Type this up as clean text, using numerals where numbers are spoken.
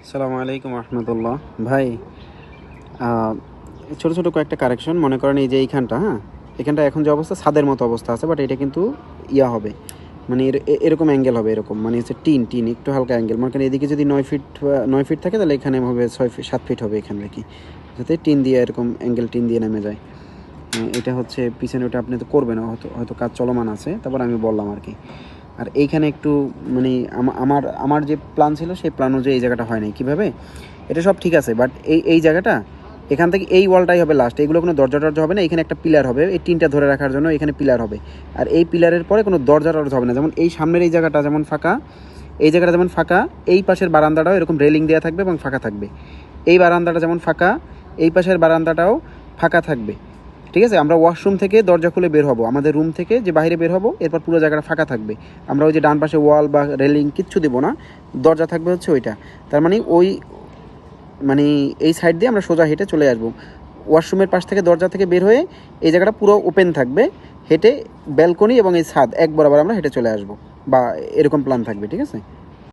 আসসালামু আলাইকুম রহমতুল্লাহ ভাই। ছোট ছোট কয়েকটা কারেকশন মনে করেন, এই যে এইখানটা, হ্যাঁ, এখানটা এখন যে অবস্থা ছাদের মতো অবস্থা আছে, বাট এটা কিন্তু ইয়া হবে, মানে এরকম অ্যাঙ্গেল হবে, এরকম মানে হচ্ছে টিন টিন একটু হালকা অ্যাঙ্গেল। মনে করেন এদিকে যদি 9 ফিট 9 ফিট থাকে, তাহলে এখানে হবে 6 ফিট 7 ফিট হবে এখানে আর কি, যাতে টিন দিয়ে এরকম অ্যাঙ্গেল টিন দিয়ে নেমে যায়। এটা হচ্ছে পিছনে, ওটা আপনি তো করবেন, হয়তো হয়তো কাজ চলমান আছে, তারপর আমি বললাম আর কি। আর এইখানে একটু মানে আমার আমার যে প্ল্যান ছিল সেই প্ল্যান অনুযায়ী এই জায়গাটা হয় নাই কীভাবে। এটা সব ঠিক আছে, বাট এই জায়গাটা, এখান থেকে এই ওয়ালটাই হবে লাস্ট, এগুলো কোনো দরজা টরজা হবে না। এখানে একটা পিলার হবে, এই টিনটা ধরে রাখার জন্য এখানে পিলার হবে। আর এই পিলারের পরে কোনো দরজা টরজা হবে না। যেমন এই সামনের এই জায়গাটা যেমন ফাঁকা, এই জায়গাটা যেমন ফাঁকা, এই পাশের বারান্দাটাও এরকম রেলিং দেওয়া থাকবে এবং ফাঁকা থাকবে। এই বারান্দাটা যেমন ফাঁকা, এই পাশের বারান্দাটাও ফাঁকা থাকবে। ঠিক আছে, আমরা ওয়াশরুম থেকে দরজা খুলে বের হব, আমাদের রুম থেকে যে বাইরে বের হব, এরপর পুরো জায়গাটা ফাঁকা থাকবে। আমরা ওই যে ডান পাশে ওয়াল বা রেলিং কিচ্ছু দেবো না, দরজা থাকবে হচ্ছে ওইটা। তার মানে ওই মানে এই সাইড দিয়ে আমরা সোজা হেঁটে চলে আসবো। ওয়াশরুমের পাশ থেকে দরজা থেকে বের হয়ে এই জায়গাটা পুরো ওপেন থাকবে, হেঁটে ব্যালকনি এবং এই ছাদ এক বরাবর আমরা হেঁটে চলে আসবো, বা এরকম প্ল্যান থাকবে। ঠিক আছে।